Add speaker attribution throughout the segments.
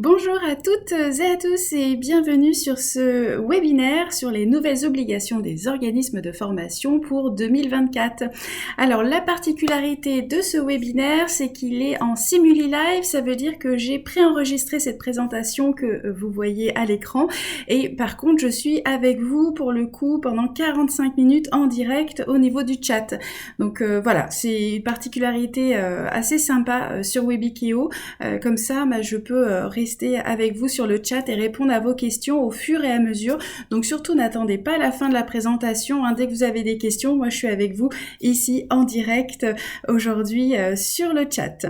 Speaker 1: Bonjour à toutes et à tous et bienvenue sur ce webinaire sur les nouvelles obligations des organismes de formation pour 2024. Alors la particularité de ce webinaire, c'est qu'il est en simuli-live, ça veut dire que j'ai préenregistré cette présentation que vous voyez à l'écran et par contre je suis avec vous pour le coup pendant 45 minutes en direct au niveau du chat. Donc voilà, c'est une particularité assez sympa sur Webikeo, comme ça je peux rester avec vous sur le chat et répondre à vos questions au fur et à mesure. Donc surtout n'attendez pas la fin de la présentation, hein. Dès que vous avez des questions, moi je suis avec vous ici en direct aujourd'hui sur le chat.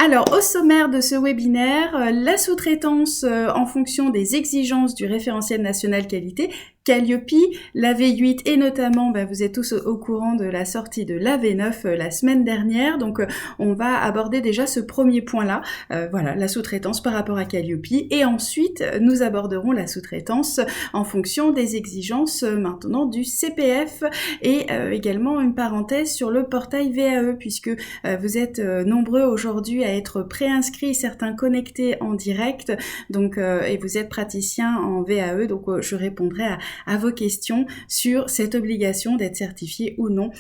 Speaker 1: Alors, au sommaire de ce webinaire, la sous-traitance en fonction des exigences du référentiel national qualité, Calliope, la V8 et notamment, vous êtes tous au courant de la sortie de la V9 la semaine dernière, donc on va aborder déjà ce premier point-là, voilà, la sous-traitance par rapport à Calliope, et ensuite nous aborderons la sous-traitance en fonction des exigences maintenant du CPF et également une parenthèse sur le portail VAE, puisque vous êtes nombreux aujourd'hui à être préinscrits, certains connectés en direct, donc et vous êtes praticien en VAE, donc je répondrai à vos questions sur cette obligation d'être certifié ou non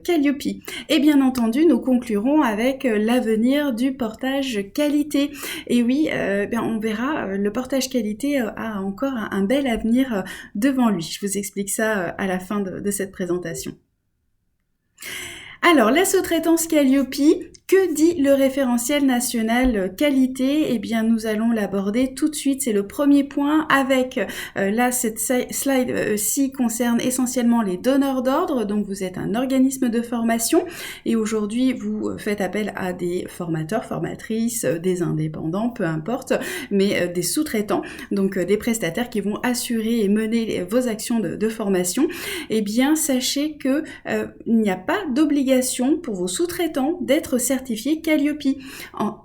Speaker 1: Calliope. Et bien entendu, nous conclurons avec l'avenir du portage qualité. Et oui, on verra, le portage qualité a encore un bel avenir devant lui. Je vous explique ça à la fin de cette présentation. Alors, la sous-traitance Calliope, que dit le référentiel national qualité? Eh bien, nous allons l'aborder tout de suite. C'est le premier point avec, là, cette slide-ci concerne essentiellement les donneurs d'ordre. Donc, vous êtes un organisme de formation et aujourd'hui, vous faites appel à des formateurs, formatrices, des indépendants, peu importe, mais des sous-traitants, donc des prestataires qui vont assurer et mener vos actions de formation. Eh bien, sachez que il n'y a pas d'obligation pour vos sous-traitants d'être certifiés Calliope,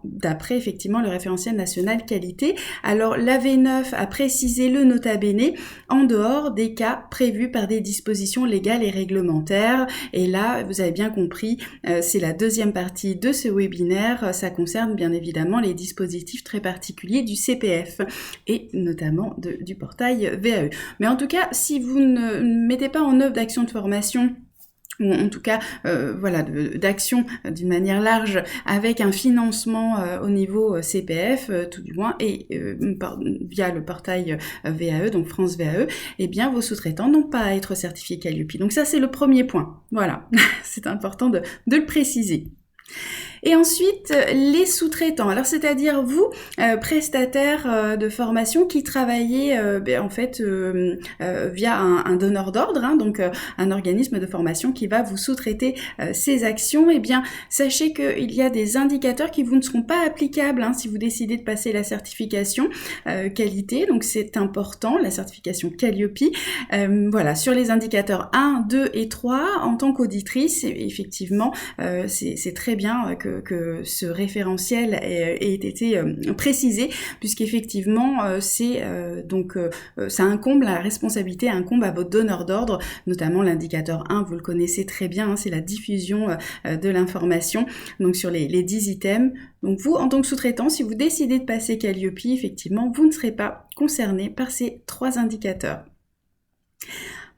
Speaker 1: d'après effectivement le référentiel national qualité. Alors la V9 a précisé le nota bene en dehors des cas prévus par des dispositions légales et réglementaires. Et là, vous avez bien compris, c'est la deuxième partie de ce webinaire. Ça concerne bien évidemment les dispositifs très particuliers du CPF et notamment du portail VAE. Mais en tout cas, si vous ne mettez pas en œuvre d'action de formation, ou en tout cas voilà, d'action d'une manière large avec un financement au niveau CPF tout du moins et via le portail VAE, donc France VAE, eh bien vos sous-traitants n'ont pas à être certifiés Calliope. Donc ça c'est le premier point, voilà, c'est important de le préciser. Et ensuite, les sous-traitants. Alors, c'est-à-dire vous, prestataires de formation qui travaillez en fait via un donneur d'ordre, hein, donc un organisme de formation qui va vous sous-traiter ces actions. Eh bien, sachez qu'il y a des indicateurs qui vous ne seront pas applicables hein, si vous décidez de passer la certification qualité. Donc, c'est important, la certification Calliope. Voilà, sur les indicateurs 1, 2 et 3, en tant qu'auditrice, effectivement, c'est très bien que ce référentiel ait été précisé, puisqu'effectivement ça incombe, la responsabilité incombe à votre donneur d'ordre, notamment l'indicateur 1, vous le connaissez très bien, hein, c'est la diffusion de l'information, donc sur les 10 items. Donc vous, en tant que sous-traitant, si vous décidez de passer Calliope, effectivement, vous ne serez pas concerné par ces 3 indicateurs.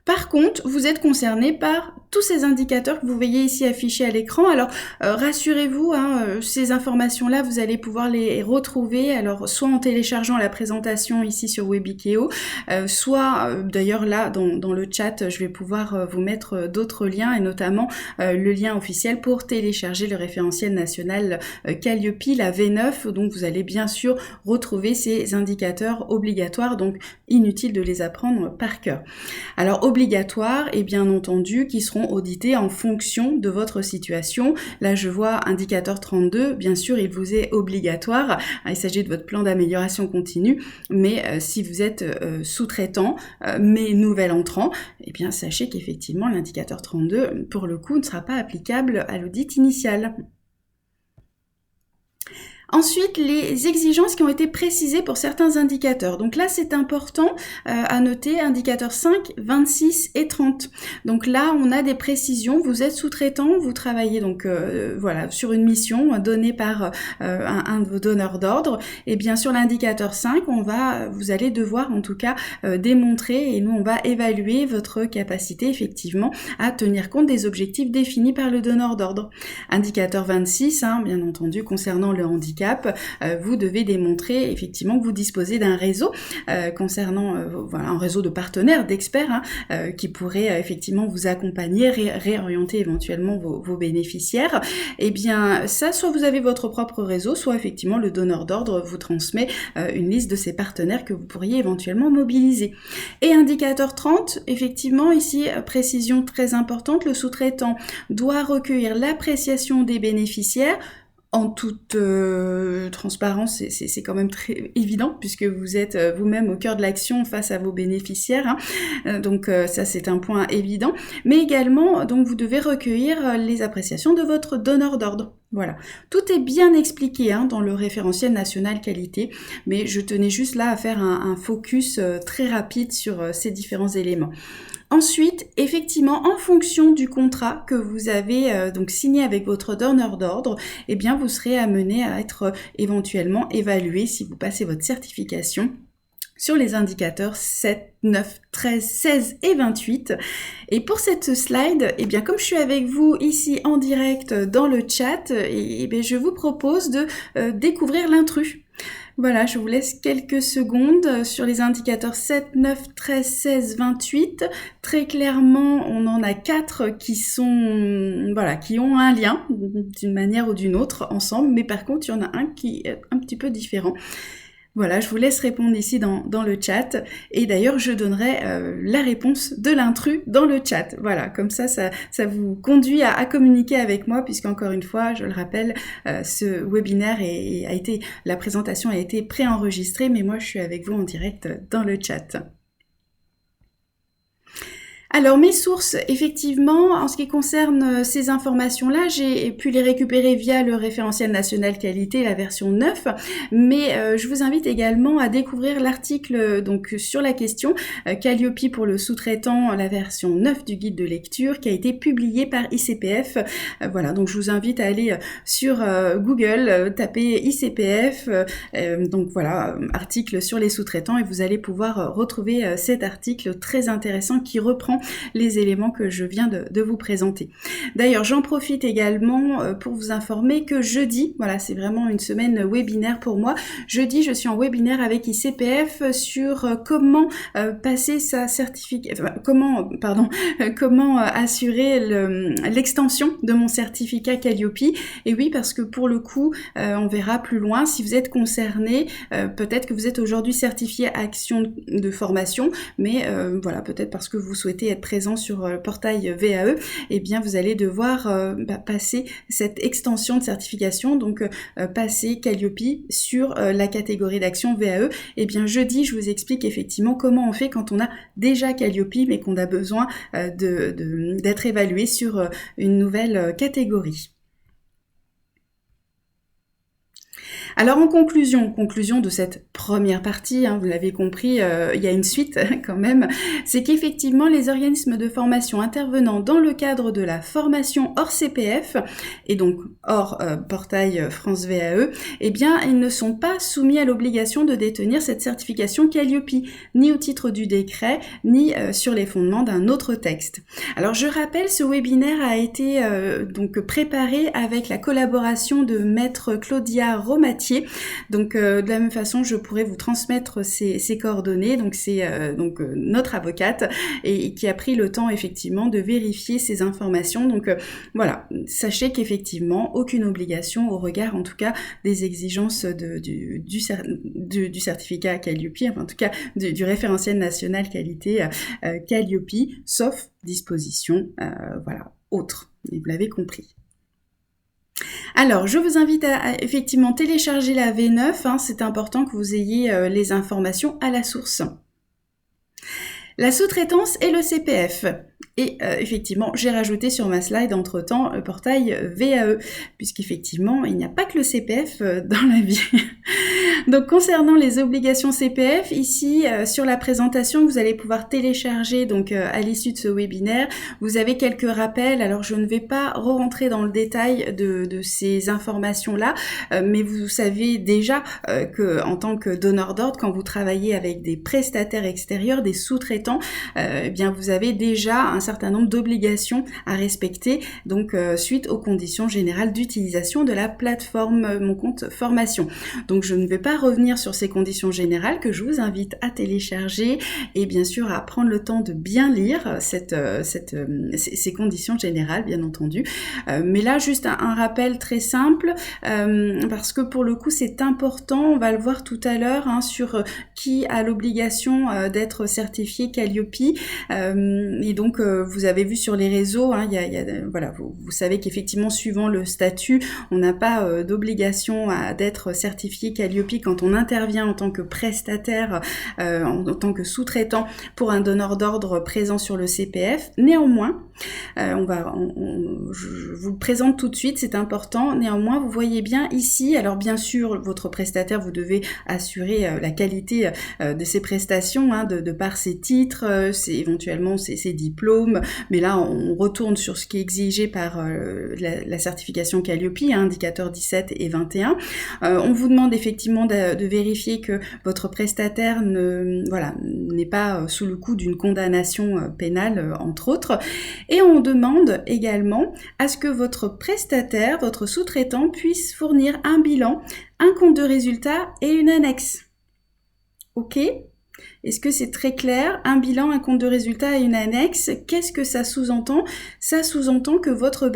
Speaker 1: Par contre, vous êtes concerné par tous ces indicateurs que vous voyez ici affichés à l'écran. Alors, rassurez-vous, hein, ces informations-là, vous allez pouvoir les retrouver, alors soit en téléchargeant la présentation ici sur Webikeo, soit, d'ailleurs là, dans le chat, je vais pouvoir vous mettre d'autres liens, et notamment le lien officiel pour télécharger le référentiel national Calliope, la V9, donc vous allez bien sûr retrouver ces indicateurs obligatoires, donc inutile de les apprendre par cœur. Alors, obligatoires et bien entendu qui seront audités en fonction de votre situation. Là je vois indicateur 32, bien sûr il vous est obligatoire, il s'agit de votre plan d'amélioration continue, mais si vous êtes sous-traitant mais nouvel entrant, eh bien sachez qu'effectivement l'indicateur 32 pour le coup ne sera pas applicable à l'audit initial. Ensuite, les exigences qui ont été précisées pour certains indicateurs. Donc là, c'est important à noter, indicateurs 5, 26 et 30. Donc là, on a des précisions. Vous êtes sous-traitant, vous travaillez donc voilà sur une mission donnée par un de vos donneurs d'ordre. Et bien sur l'indicateur 5, vous allez devoir en tout cas démontrer, et nous on va évaluer votre capacité effectivement à tenir compte des objectifs définis par le donneur d'ordre. Indicateur 26, bien entendu, concernant le handicap, vous devez démontrer effectivement que vous disposez d'un réseau concernant voilà, un réseau de partenaires, d'experts qui pourraient effectivement vous accompagner, réorienter éventuellement vos bénéficiaires. Et bien ça, soit vous avez votre propre réseau, soit effectivement le donneur d'ordre vous transmet une liste de ces partenaires que vous pourriez éventuellement mobiliser. Et indicateur 30, effectivement ici précision très importante, le sous-traitant doit recueillir l'appréciation des bénéficiaires. En toute transparence, c'est quand même très évident puisque vous êtes vous-même au cœur de l'action face à vos bénéficiaires. Donc ça, c'est un point évident. Mais également, donc vous devez recueillir les appréciations de votre donneur d'ordre. Voilà. Tout est bien expliqué dans le référentiel national qualité, mais je tenais juste là à faire un focus très rapide sur ces différents éléments. Ensuite, effectivement, en fonction du contrat que vous avez donc signé avec votre donneur d'ordre, eh bien, vous serez amené à être éventuellement évalué si vous passez votre certification sur les indicateurs 7, 9, 13, 16 et 28. Et pour cette slide, eh bien, comme je suis avec vous ici en direct dans le chat, je vous propose de découvrir l'intrus. Voilà, je vous laisse quelques secondes sur les indicateurs 7, 9, 13, 16, 28. Très clairement, on en a 4 qui ont un lien d'une manière ou d'une autre ensemble, mais par contre, il y en a un qui est un petit peu différent. Voilà, je vous laisse répondre ici dans le chat. Et d'ailleurs, je donnerai la réponse de l'intrus dans le chat. Voilà, comme ça vous conduit à communiquer avec moi, puisqu'encore une fois, je le rappelle, ce webinaire la présentation a été préenregistrée, mais moi, je suis avec vous en direct dans le chat. Alors mes sources, effectivement, en ce qui concerne ces informations-là, j'ai pu les récupérer via le référentiel national qualité, la version 9, mais je vous invite également à découvrir l'article donc sur la question Calliope pour le sous-traitant, la version 9 du guide de lecture qui a été publié par ICPF. Voilà, donc je vous invite à aller sur Google, taper ICPF, donc voilà, article sur les sous-traitants, et vous allez pouvoir retrouver cet article très intéressant qui reprend les éléments que je viens de vous présenter. D'ailleurs, j'en profite également pour vous informer que jeudi, voilà, c'est vraiment une semaine webinaire pour moi. Jeudi, je suis en webinaire avec ICPF sur comment passer sa certification, comment assurer l'extension de mon certificat Calliope. Et oui, parce que pour le coup, on verra plus loin, si vous êtes concerné, peut-être que vous êtes aujourd'hui certifié action de formation, mais voilà, peut-être parce que vous souhaitez être présent sur le portail VAE, eh bien vous allez devoir passer cette extension de certification, donc passer Calliope sur la catégorie d'action VAE. Eh bien jeudi, je vous explique effectivement comment on fait quand on a déjà Calliope mais qu'on a besoin d'être évalué sur une nouvelle catégorie. Alors en conclusion de cette première partie, vous l'avez compris, il y a une suite quand même, c'est qu'effectivement les organismes de formation intervenant dans le cadre de la formation hors CPF, et donc hors portail France VAE, eh bien ils ne sont pas soumis à l'obligation de détenir cette certification Calliope, ni au titre du décret, ni sur les fondements d'un autre texte. Alors je rappelle, ce webinaire a été donc préparé avec la collaboration de maître Claudia Romatier. Donc de la même façon, je pourrais vous transmettre ses coordonnées. Donc c'est notre avocate et qui a pris le temps effectivement de vérifier ces informations. Donc voilà, sachez qu'effectivement aucune obligation au regard en tout cas des exigences du certificat Calliope, enfin, en tout cas du référentiel national qualité Calliope, sauf disposition voilà autre. Et vous l'avez compris. Alors, je vous invite à effectivement télécharger la V9, c'est important que vous ayez les informations à la source. La sous-traitance et le CPF. Et effectivement, j'ai rajouté sur ma slide entre-temps le portail VAE, puisqu'effectivement, il n'y a pas que le CPF dans la vie. Donc concernant les obligations CPF, ici sur la présentation, vous allez pouvoir télécharger donc à l'issue de ce webinaire, vous avez quelques rappels. Alors je ne vais pas re-rentrer dans le détail de ces informations-là, mais vous savez déjà que en tant que donneur d'ordre, quand vous travaillez avec des prestataires extérieurs, des sous-traitants, eh bien vous avez déjà un certain nombre d'obligations à respecter, donc suite aux conditions générales d'utilisation de la plateforme Mon Compte Formation. Donc je ne vais pas revenir sur ces conditions générales que je vous invite à télécharger et bien sûr à prendre le temps de bien lire ces conditions générales, bien entendu. Mais là, juste un rappel très simple, parce que pour le coup, c'est important, on va le voir tout à l'heure, hein, sur qui a l'obligation d'être certifié Calliope. Et donc, vous avez vu sur les réseaux, hein, voilà, vous savez qu'effectivement, suivant le statut, on n'a pas d'obligation d'être certifié Calliope quand on intervient en tant que prestataire, en tant que sous-traitant pour un donneur d'ordre présent sur le CPF. Néanmoins, je vous le présente tout de suite, c'est important. Néanmoins, vous voyez bien ici, alors bien sûr, votre prestataire, vous devez assurer la qualité de ses prestations, hein, de par ses titres, éventuellement ses diplômes, mais là, on retourne sur ce qui est exigé par la certification Calliope, hein, indicateur 17 et 21. On vous demande effectivement de vérifier que votre prestataire n'est pas sous le coup d'une condamnation pénale, entre autres. Et on demande également à ce que votre prestataire, votre sous-traitant, puisse fournir un bilan, un compte de résultat et une annexe. Ok ? Est-ce que c'est très clair? Un bilan, un compte de résultat et une annexe, qu'est-ce que ça sous-entend? Ça sous-entend que votre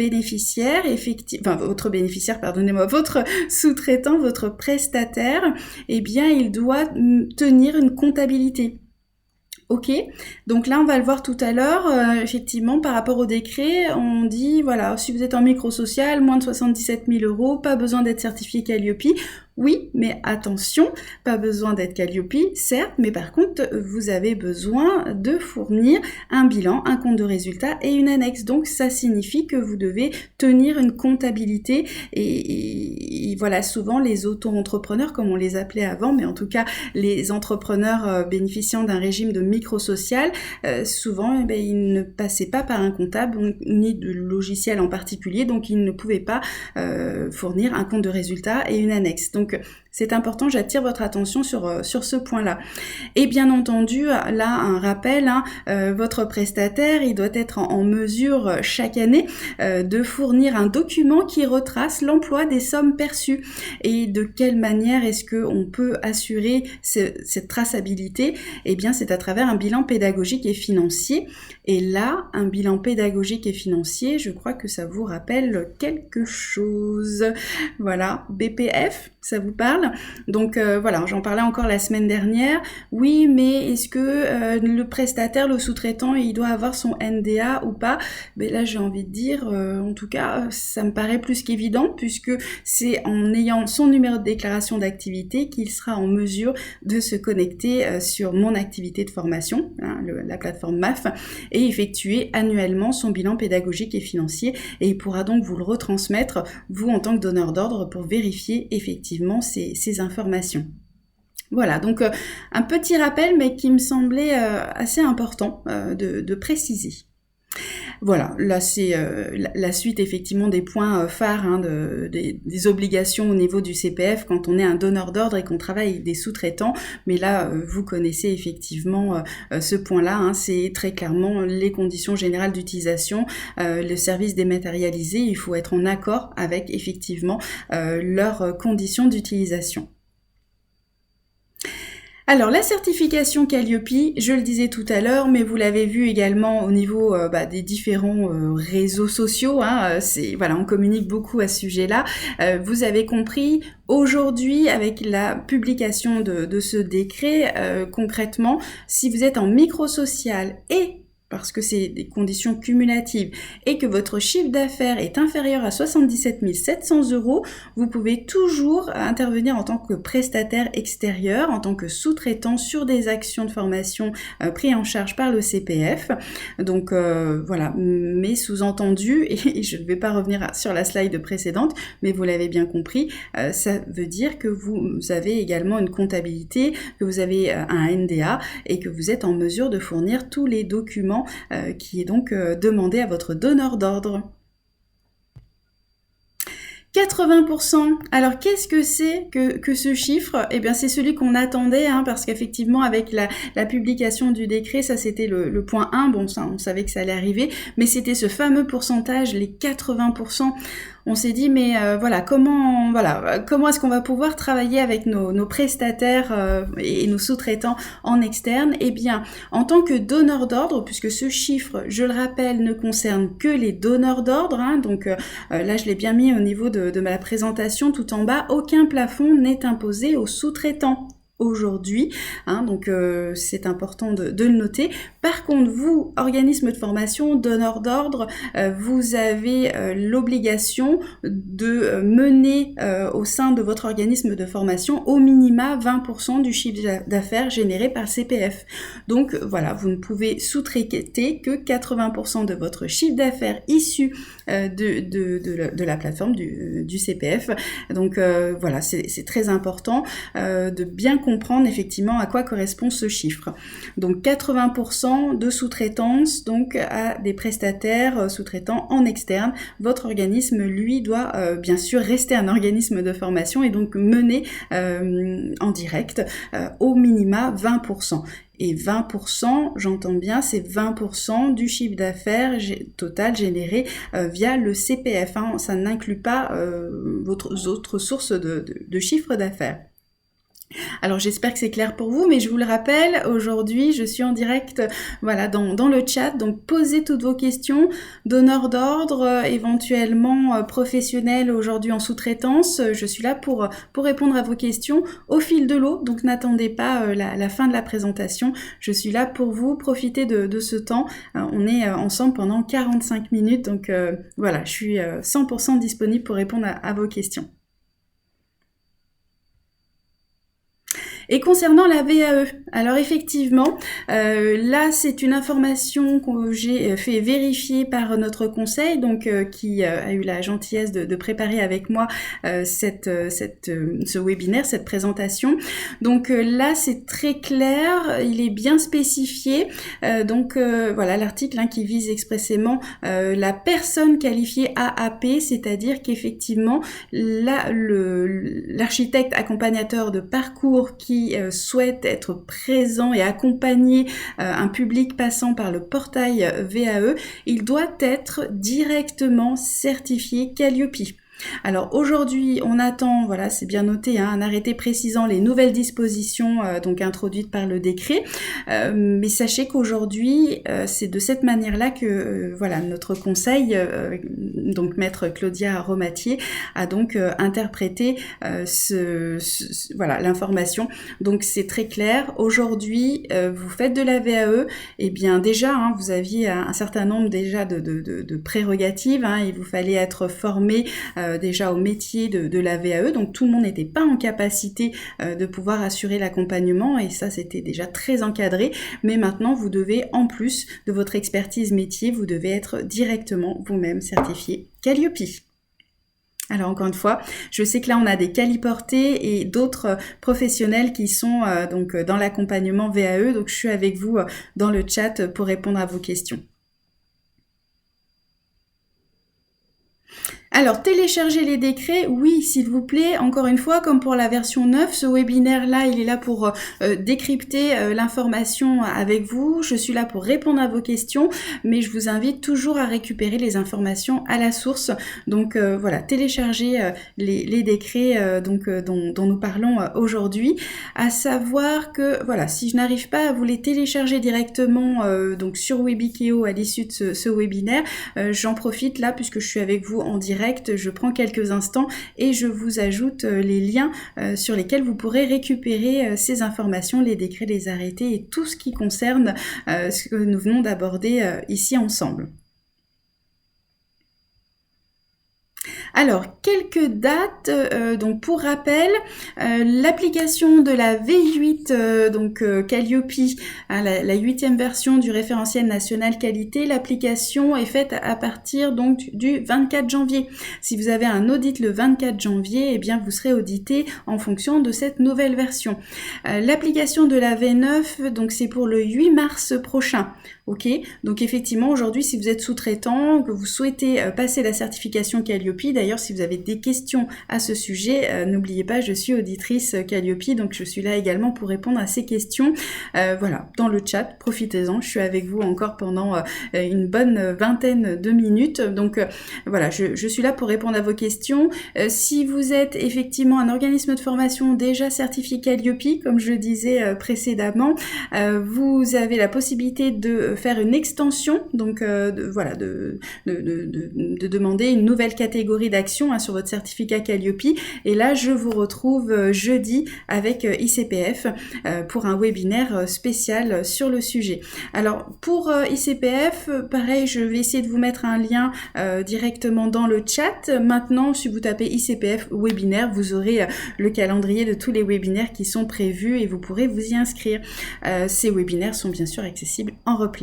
Speaker 1: votre sous-traitant, votre prestataire, eh bien, il doit tenir une comptabilité. Ok, donc là on va le voir tout à l'heure, effectivement par rapport au décret, on dit voilà, si vous êtes en micro-social, moins de 77 000 €, pas besoin d'être certifié Calliope. Oui, mais attention, pas besoin d'être Calliope, certes, mais par contre, vous avez besoin de fournir un bilan, un compte de résultat et une annexe. Donc, ça signifie que vous devez tenir une comptabilité et voilà, souvent les auto-entrepreneurs, comme on les appelait avant, mais en tout cas, les entrepreneurs bénéficiant d'un régime de micro-social, souvent, ils ne passaient pas par un comptable, ni de logiciel en particulier, donc ils ne pouvaient pas fournir un compte de résultat et une annexe. Donc, c'est important, j'attire votre attention sur ce point-là. Et bien entendu, là, un rappel, hein, votre prestataire, il doit être en mesure chaque année de fournir un document qui retrace l'emploi des sommes perçues. Et de quelle manière est-ce qu'on peut assurer cette traçabilité? Eh bien, c'est à travers un bilan pédagogique et financier. Et là, un bilan pédagogique et financier, je crois que ça vous rappelle quelque chose. Voilà, BPF, ça vous parle? Donc voilà, j'en parlais encore la semaine dernière. Oui, mais est-ce que le prestataire, le sous-traitant, il doit avoir son NDA ou pas? Ben là, j'ai envie de dire, en tout cas, ça me paraît plus qu'évident, puisque c'est en ayant son numéro de déclaration d'activité qu'il sera en mesure de se connecter sur mon activité de formation, hein, la plateforme MAF, et effectuer annuellement son bilan pédagogique et financier, et il pourra donc vous le retransmettre, vous en tant que donneur d'ordre, pour vérifier effectivement ces informations. Voilà, donc un petit rappel, mais qui me semblait assez important de préciser. Voilà, là c'est la suite effectivement des points phares, hein, des obligations au niveau du CPF quand on est un donneur d'ordre et qu'on travaille avec des sous-traitants. Mais là, vous connaissez effectivement ce point-là, hein, c'est très clairement les conditions générales d'utilisation, le service dématérialisé, il faut être en accord avec effectivement leurs conditions d'utilisation. Alors la certification Calliope, je le disais tout à l'heure, mais vous l'avez vu également au niveau des différents réseaux sociaux, hein, voilà, on communique beaucoup à ce sujet-là. Vous avez compris, aujourd'hui, avec la publication de ce décret, concrètement, si vous êtes en micro-social et parce que c'est des conditions cumulatives, et que votre chiffre d'affaires est inférieur à 77 700 €, vous pouvez toujours intervenir en tant que prestataire extérieur, en tant que sous-traitant sur des actions de formation prises en charge par le CPF. Donc voilà, mais sous-entendu, et je ne vais pas revenir sur la slide précédente, mais vous l'avez bien compris, ça veut dire que vous avez également une comptabilité, que vous avez un NDA et que vous êtes en mesure de fournir tous les documents qui est donc demandé à votre donneur d'ordre. 80%. Alors qu'est-ce que c'est que ce chiffre? Eh bien c'est celui qu'on attendait, parce qu'effectivement avec la publication du décret, ça c'était le point 1, bon ça on savait que ça allait arriver, mais c'était ce fameux pourcentage, les 80%. On s'est dit mais comment est-ce qu'on va pouvoir travailler avec nos prestataires et nos sous-traitants en externe? Eh bien, en tant que donneur d'ordre, puisque ce chiffre, je le rappelle, ne concerne que les donneurs d'ordre, donc là je l'ai bien mis au niveau de ma présentation tout en bas, aucun plafond n'est imposé aux sous-traitants aujourd'hui, donc c'est important de le noter. Par contre, vous, organisme de formation, donneur d'ordre, vous avez l'obligation de mener au sein de votre organisme de formation au minima 20% du chiffre d'affaires généré par le CPF. Donc voilà, vous ne pouvez sous-traiter que 80% de votre chiffre d'affaires issu de la plateforme du CPF. Donc voilà, c'est très important de bien comprendre effectivement à quoi correspond ce chiffre. Donc 80% de sous-traitance donc à des prestataires sous-traitants en externe. Votre organisme, lui, doit bien sûr rester un organisme de formation et donc mener en direct au minima 20%. Et 20%, j'entends bien, c'est 20% du chiffre d'affaires total généré via le CPF. Ça n'inclut pas votre autres sources de chiffre d'affaires. Alors j'espère que c'est clair pour vous, mais je vous le rappelle, aujourd'hui je suis en direct dans le chat, donc posez toutes vos questions, donneurs d'ordre, éventuellement professionnels aujourd'hui en sous-traitance, je suis là pour répondre à vos questions au fil de l'eau, donc n'attendez pas la fin de la présentation, je suis là pour vous, profitez de ce temps, on est ensemble pendant 45 minutes, donc je suis 100% disponible pour répondre à vos questions. Et concernant la VAE, alors effectivement, là c'est une information que j'ai fait vérifier par notre conseil, donc qui a eu la gentillesse de préparer avec moi ce webinaire, cette présentation. Donc là c'est très clair, il est bien spécifié. L'article qui vise expressément la personne qualifiée AAP, c'est-à-dire qu'effectivement l'architecte accompagnateur de parcours qui souhaite être présent et accompagner un public passant par le portail VAE, il doit être directement certifié Calliope. Alors aujourd'hui, on attend, c'est bien noté, un arrêté précisant les nouvelles dispositions donc introduites par le décret. Mais sachez qu'aujourd'hui, c'est de cette manière-là que notre conseil, donc maître Claudia Romatier, a donc interprété l'information. Donc c'est très clair. Aujourd'hui, vous faites de la VAE, et bien déjà, vous aviez un certain nombre déjà de prérogatives. Il vous fallait être formé déjà au métier de la VAE, donc tout le monde n'était pas en capacité de pouvoir assurer l'accompagnement, et ça c'était déjà très encadré, mais maintenant vous devez, en plus de votre expertise métier, vous devez être directement vous-même certifié Calliope. Alors encore une fois, je sais que là on a des qualiportés et d'autres professionnels qui sont donc dans l'accompagnement VAE, donc je suis avec vous dans le chat pour répondre à vos questions. Alors, télécharger les décrets, oui, s'il vous plaît. Encore une fois, comme pour la version 9, ce webinaire-là, il est là pour décrypter l'information avec vous. Je suis là pour répondre à vos questions, mais je vous invite toujours à récupérer les informations à la source. Donc télécharger les décrets dont nous parlons aujourd'hui. À savoir que, si je n'arrive pas à vous les télécharger directement donc sur Webikeo à l'issue de ce webinaire, j'en profite là, puisque je suis avec vous en direct, direct, je prends quelques instants et je vous ajoute les liens sur lesquels vous pourrez récupérer ces informations, les décrets, les arrêtés et tout ce qui concerne ce que nous venons d'aborder ici ensemble. Alors, quelques dates, donc pour rappel, l'application de la V8, Calliope, hein, la 8e version du référentiel national qualité, l'application est faite à partir donc du 24 janvier. Si vous avez un audit le 24 janvier, eh bien vous serez audité en fonction de cette nouvelle version. L'application de la V9, donc c'est pour le 8 mars prochain. Ok, donc effectivement aujourd'hui si vous êtes sous-traitant, que vous souhaitez passer la certification Calliope, d'ailleurs si vous avez des questions à ce sujet, n'oubliez pas, je suis auditrice Calliope, donc je suis là également pour répondre à ces questions. Voilà, dans le chat, profitez-en, je suis avec vous encore pendant une bonne vingtaine de minutes, donc voilà, je suis là pour répondre à vos questions. Si vous êtes effectivement un organisme de formation déjà certifié Calliope, comme je le disais précédemment, vous avez la possibilité de faire une extension, donc de demander une nouvelle catégorie d'action sur votre certificat Calliope. Et là, je vous retrouve jeudi avec ICPF pour un webinaire spécial sur le sujet. Alors, pour ICPF, pareil, je vais essayer de vous mettre un lien directement dans le chat. Maintenant, si vous tapez ICPF webinaire, vous aurez le calendrier de tous les webinaires qui sont prévus et vous pourrez vous y inscrire. Ces webinaires sont bien sûr accessibles en replay.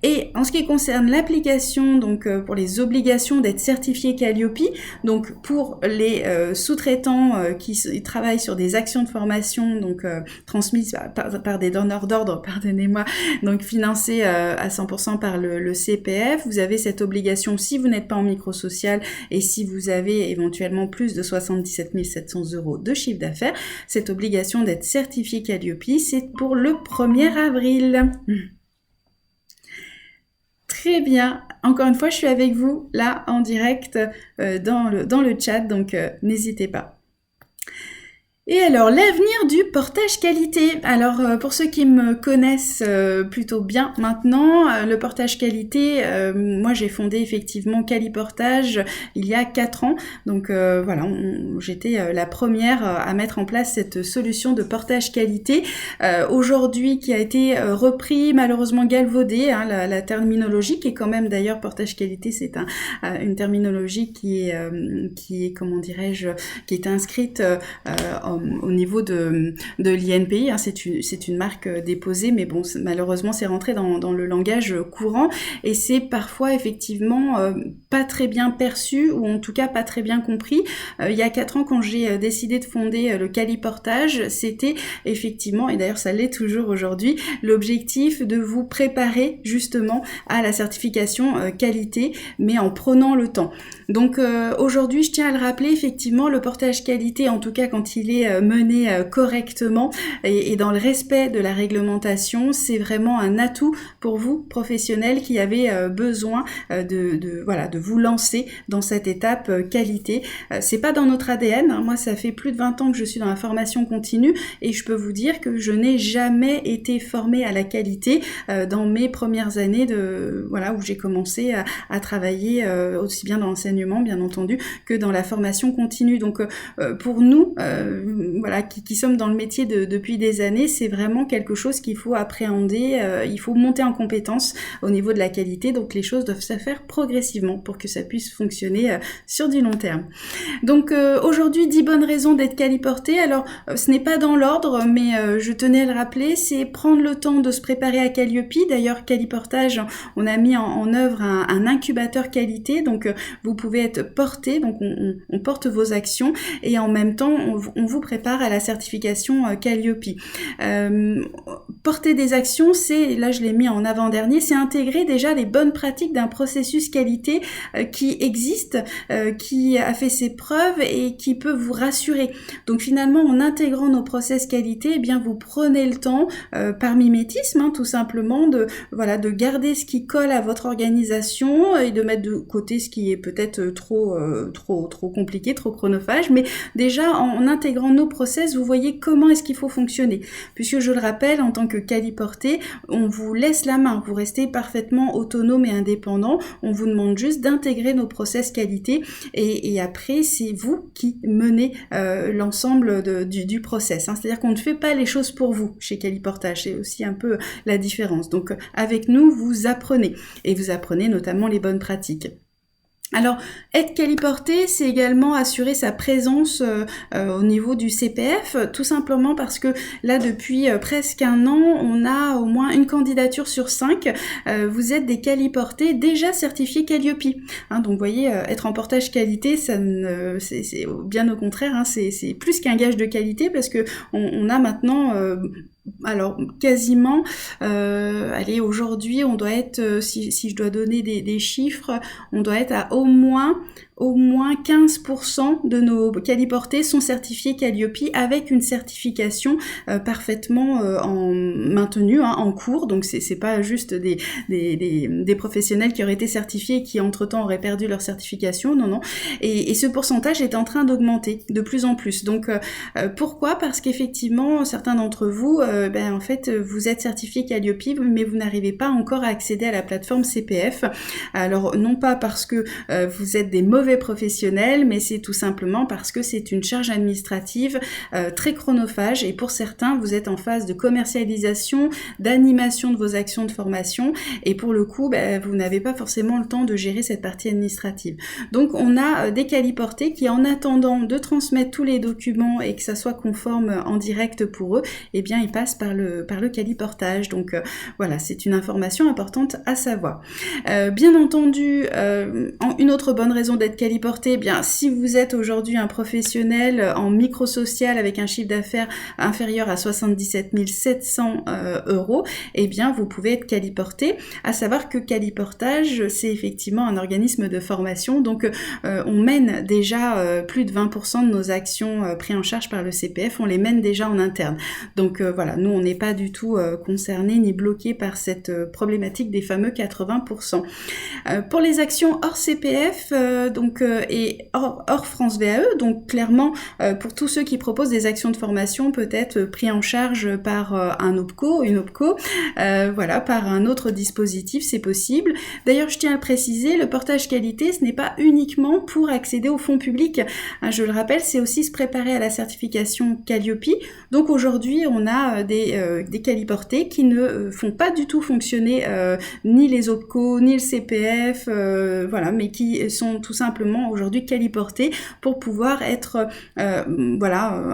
Speaker 1: Et en ce qui concerne l'application, donc pour les obligations d'être certifié Calliope, donc pour les sous-traitants qui travaillent sur des actions de formation, donc transmises par des donneurs d'ordre, pardonnez-moi, donc financées à 100% par le CPF, vous avez cette obligation si vous n'êtes pas en micro-social et si vous avez éventuellement plus de 77 700 € de chiffre d'affaires, cette obligation d'être certifié Calliope, c'est pour le 1er avril. Très bien. Encore une fois, je suis avec vous là en direct dans le chat, donc n'hésitez pas. Et alors, l'avenir du portage qualité. Alors, pour ceux qui me connaissent plutôt bien maintenant, le portage qualité, moi j'ai fondé effectivement Caliportage il y a 4 ans. Donc voilà, j'étais la première à mettre en place cette solution de portage qualité. Aujourd'hui, qui a été repris, malheureusement galvaudé, hein, la terminologie, qui est quand même d'ailleurs portage qualité, c'est une terminologie qui est comment dirais-je, qui est inscrite au niveau de l'INPI, hein, c'est une marque déposée, mais bon, malheureusement c'est rentré dans le langage courant et c'est parfois effectivement pas très bien perçu ou en tout cas pas très bien compris. Il y a 4 ans quand j'ai décidé de fonder le Caliportage, c'était effectivement, et d'ailleurs ça l'est toujours aujourd'hui, l'objectif de vous préparer justement à la certification qualité, mais en prenant le temps. Donc aujourd'hui, je tiens à le rappeler, effectivement, le portage qualité, en tout cas quand il est mené correctement et dans le respect de la réglementation, c'est vraiment un atout pour vous, professionnels, qui avez besoin de vous lancer dans cette étape qualité. C'est pas dans notre ADN, hein. Moi ça fait plus de 20 ans que je suis dans la formation continue et je peux vous dire que je n'ai jamais été formée à la qualité dans mes premières années où j'ai commencé à travailler aussi bien dans l'enseignement bien entendu que dans la formation continue. Donc pour nous qui sommes dans le métier depuis des années, c'est vraiment quelque chose qu'il faut appréhender, il faut monter en compétence au niveau de la qualité, donc les choses doivent se faire progressivement pour que ça puisse fonctionner sur du long terme. Donc aujourd'hui, 10 bonnes raisons d'être caliporté. Alors ce n'est pas dans l'ordre, mais je tenais à le rappeler, c'est prendre le temps de se préparer à Calliope. D'ailleurs, Caliportage, on a mis en œuvre un incubateur qualité, donc vous pouvez être porté, donc on porte vos actions et en même temps on vous prépare à la certification Calliope. Porter des actions, c'est, là je l'ai mis en avant-dernier, c'est intégrer déjà les bonnes pratiques d'un processus qualité qui existe, qui a fait ses preuves et qui peut vous rassurer. Donc finalement, en intégrant nos process qualité, eh bien vous prenez le temps, par mimétisme, hein, tout simplement, de garder ce qui colle à votre organisation et de mettre de côté ce qui est peut-être trop compliqué, trop chronophage, mais déjà en intégrant durant nos process, vous voyez comment est-ce qu'il faut fonctionner. Puisque je le rappelle, en tant que qualiporté, on vous laisse la main, vous restez parfaitement autonome et indépendant, on vous demande juste d'intégrer nos process qualité et après c'est vous qui menez l'ensemble du process, hein. C'est-à-dire qu'on ne fait pas les choses pour vous chez Qualiportage, c'est aussi un peu la différence. Donc avec nous, vous apprenez et vous apprenez notamment les bonnes pratiques. Alors, être qualiporté, c'est également assurer sa présence au niveau du CPF, tout simplement parce que là, depuis presque un an, on a au moins une candidature sur 5. Vous êtes des qualiportés déjà certifiés Calliope. Hein, donc, vous voyez, être en portage qualité, ça c'est bien au contraire, hein, c'est plus qu'un gage de qualité parce que on a maintenant... alors quasiment, allez, aujourd'hui on doit être, si je dois donner des chiffres, on doit être à au moins 15% de nos qualiportés sont certifiés Calliope avec une certification parfaitement maintenue, hein, en cours. Donc c'est pas juste des professionnels qui auraient été certifiés et qui entre-temps auraient perdu leur certification, non. Et ce pourcentage est en train d'augmenter de plus en plus. Donc pourquoi ? Parce qu'effectivement, certains d'entre vous, en fait, vous êtes certifiés Calliope, mais vous n'arrivez pas encore à accéder à la plateforme CPF. Alors non pas parce que vous êtes des mauvais professionnels, mais c'est tout simplement parce que c'est une charge administrative très chronophage et pour certains, vous êtes en phase de commercialisation, d'animation de vos actions de formation et pour le coup, vous n'avez pas forcément le temps de gérer cette partie administrative. Donc on a des qualiportés qui, en attendant de transmettre tous les documents et que ça soit conforme en direct pour eux, eh bien ils passent par le qualiportage. Donc voilà, c'est une information importante à savoir. Bien entendu, une autre bonne raison d'être qualiporté, bien si vous êtes aujourd'hui un professionnel en micro-social avec un chiffre d'affaires inférieur à 77 700 euros, eh bien vous pouvez être qualiporté. À savoir que Qualiportage, c'est effectivement un organisme de formation, donc on mène déjà plus de 20% de nos actions prises en charge par le CPF, on les mène déjà en interne. Donc voilà, nous on n'est pas du tout concernés ni bloqués par cette problématique des fameux 80%. Pour les actions hors CPF et hors France VAE, donc clairement pour tous ceux qui proposent des actions de formation peut-être pris en charge par un OPCO, une OPCO, voilà, par un autre dispositif, c'est possible. D'ailleurs, je tiens à le préciser, le portage qualité, ce n'est pas uniquement pour accéder aux fonds publics. Je le rappelle, c'est aussi se préparer à la certification Calliope. Donc aujourd'hui, on a des qualiportés qui ne font pas du tout fonctionner ni les OPCO, ni le CPF, voilà, mais qui sont tout simplement aujourd'hui qualiportés pour pouvoir être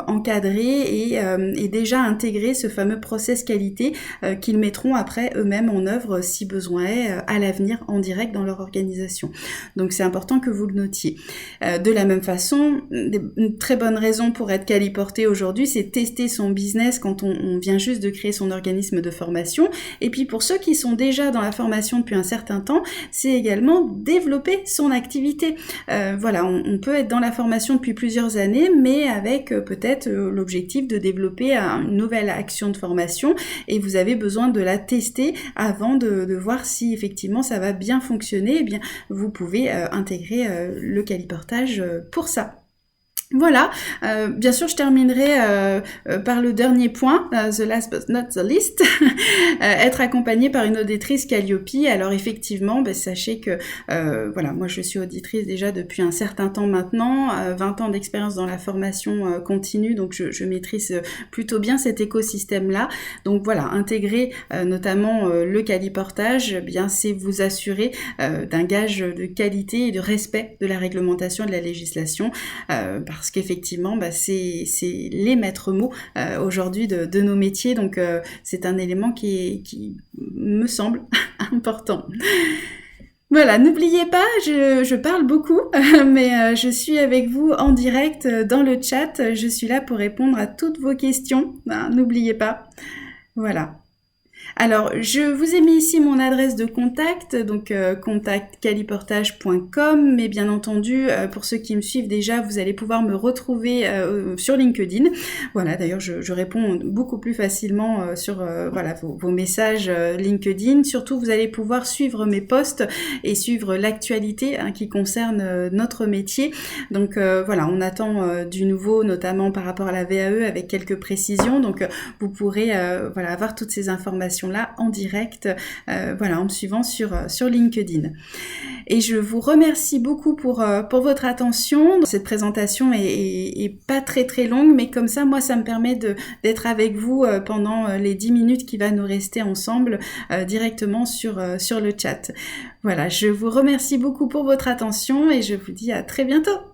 Speaker 1: encadrés et déjà intégrer ce fameux process qualité qu'ils mettront après eux-mêmes en œuvre si besoin est à l'avenir en direct dans leur organisation. Donc c'est important que vous le notiez. De la même façon, une très bonne raison pour être qualiporté aujourd'hui, c'est tester son business quand on vient juste de créer son organisme de formation. Et puis pour ceux qui sont déjà dans la formation depuis un certain temps, c'est également développer son activité. Voilà, on peut être dans la formation depuis plusieurs années, mais avec peut-être l'objectif de développer une nouvelle action de formation et vous avez besoin de la tester avant de voir si effectivement ça va bien fonctionner. Eh bien, vous pouvez intégrer le qualiportage pour ça. Voilà, bien sûr je terminerai par le dernier point, the last but not the least, être accompagné par une auditrice Calliope. Alors effectivement, sachez que voilà, moi je suis auditrice déjà depuis un certain temps maintenant, 20 ans d'expérience dans la formation continue, donc je maîtrise plutôt bien cet écosystème-là. Donc voilà, intégrer notamment le qualiportage, bien c'est vous assurer d'un gage de qualité et de respect de la réglementation et de la législation, parce qu'effectivement, c'est les maîtres mots aujourd'hui de nos métiers, donc c'est un élément qui me semble important. Voilà, n'oubliez pas, je parle beaucoup, mais je suis avec vous en direct dans le chat, je suis là pour répondre à toutes vos questions, n'oubliez pas, voilà. Alors, je vous ai mis ici mon adresse de contact, donc contact.caliportage.com, mais bien entendu, pour ceux qui me suivent déjà, vous allez pouvoir me retrouver sur LinkedIn. Voilà, d'ailleurs, je réponds beaucoup plus facilement sur voilà, vos messages LinkedIn. Surtout, vous allez pouvoir suivre mes posts et suivre l'actualité qui concerne notre métier. Donc voilà, on attend du nouveau, notamment par rapport à la VAE, avec quelques précisions. Donc vous pourrez voilà, avoir toutes ces informations là en direct, voilà, en me suivant sur LinkedIn. Et je vous remercie beaucoup pour votre attention. Cette présentation est pas très très longue, mais comme ça, moi, ça me permet d'être avec vous pendant les 10 minutes qui va nous rester ensemble directement sur le chat. Voilà, je vous remercie beaucoup pour votre attention et je vous dis à très bientôt.